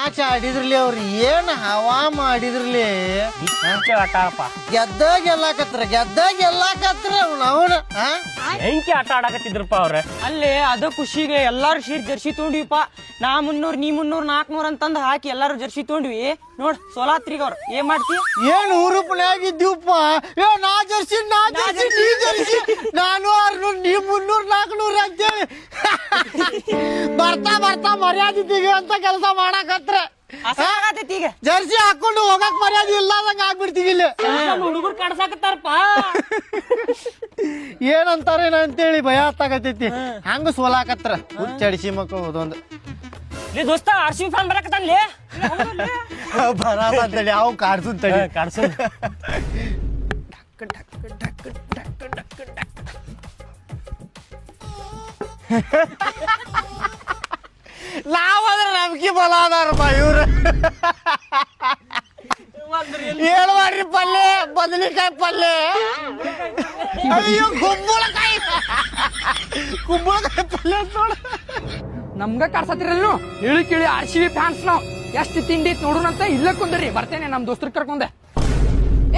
Match ಆಡಿದ್ರಲಿ ಅವ್ರು ಏನ್ ಹವಾ ಮಾಡಿದ್ರಲಿ ಗೆದ್ದಾಗ ಗೆಲ್ಲಾಕತ್ರ ಅವನ ಹೆಂಕಿ ಆಟ ಆಡಕತ್ತಿದ್ರಪ್ಪ ಅವ್ರ ಅಲ್ಲೇ ಅದ ಖುಷಿಗೆ ಎಲ್ಲಾರು ಸೇರಿ ಜರ್ಸಿ ತೊಗೊಂಡಿವಿಪ್ಪ. ನಾ 300 ನೀ 300 400 ಅಂತಂದ್ ಹಾಕಿ ಎಲ್ಲಾರು ಜರ್ಸಿ ತೊಗೊಂಡ್ವಿ. ನೋಡ್ ಸೋಲಾತ್ರಿಗ ಅವ್ರ ಏನ್ ಮಾಡ್ತಿ? ಏನ್ ಹುರುಪನಾಗಿದ್ದೀವಪ್ಪ. ಏ ನಾ ಜರ್ಸಿ ನೀ ಜರ್ಸಿ ನಾನು 600 ನೀ 300 400 ಅಂತೇಳಿ ಬರ್ತಾ ಮರ್ಯಾದಿದ್ದೀವಿ ಅಂತ ಕೆಲಸ ಮಾಡಕತ್ರ ಈಗ ಜರ್ಸಿ ಹಾಕೊಂಡು ಹೋಗಕ್ ಮರ್ಯಾದೆ ಇಲ್ಲದಂಗ ಆಗ್ಬಿಡ್ತೀವಿ ಇಲ್ಲಿ. ಹುಡುಗರು ಕಾಡ್ಸಾಕತ್ತಾರಪ್ಪ. ಏನಂತಾರೇನ ಅಂತೇಳಿ ಭಯ ಹತ್ತಾಗತೈತಿ. ಹಂಗ ಸೋಲಾಕತ್ರ ಹುಚ್ಚಡಿಸಿ ಮಕ್ಕಳು ಹೋದೊಂದು ದೋಸ್ತ RCB ಫ್ಯಾನ್ ಬರಕತ್ತಾನ್ಲೇ. ಬರಾತಂತೇಳಿ ಅವ್ ಕಾಡ್ಸುತ್ತೇಳಿ ಕಾಡ್ಸು ನಾವಾದ್ರೆ ನಂಬಿಕೆ ಬಲ ಅದಾರಪ್ಪ ಇವ್ರು. ಹೇಳ್ಬಾಡ್ರಿ ಪಲ್ಯ ಬದನೆಕಾಯಿ ಪಲ್ಯ. ಅಯ್ಯೋ ಕುಂಬಳಕಾಯಿ ಪಲ್ಯ ನೋಡ. ನಮ್ಗ ಕಾಡ್ಸತ್ತಿರಲ್ನು ಹೇಳಿ ಕೇಳಿ RCB ಫ್ಯಾನ್ಸ್ ನಾವು ಎಷ್ಟು ತಿಂಡಿ ನೋಡೋಣಂತ ಇಲ್ಲ ಕುಂದ್ರಿ ಬರ್ತೇನೆ ನಮ್ ದೋಸ್ತರ ಕರ್ಕೊಂಡೆ.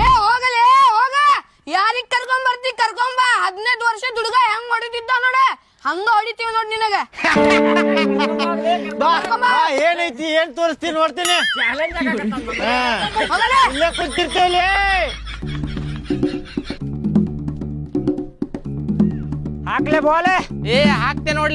ಏ ಹೋಗಲೇ ಹೋಗ, ಯಾರಿಗ್ ಕರ್ಕೊಂಡ್ ಬರ್ತಿ ಕರ್ಕೊಂಬ. 15 ವರ್ಷದ ಹುಡುಗ ಹೆಂಗ್ ಹೊಡಿತಿದ್ದ ನೋಡ, ಹಂಗ ಹೊಡಿತೀವಿ ನೋಡ್ ನಿನಗ. ಏನೈತಿ ಏನ್ ತೋರಿಸ್ತೀನಿ ನೋಡ್ತೀನಿ. ಇಲ್ಲೇ ಕುಂತಿರ್ತೇಲಿ. ಹಾಕ್ಲೆ ಬೋಲೆ ಏ ಹಾಕ್ತೆ ನೋಡ್ಲಿ.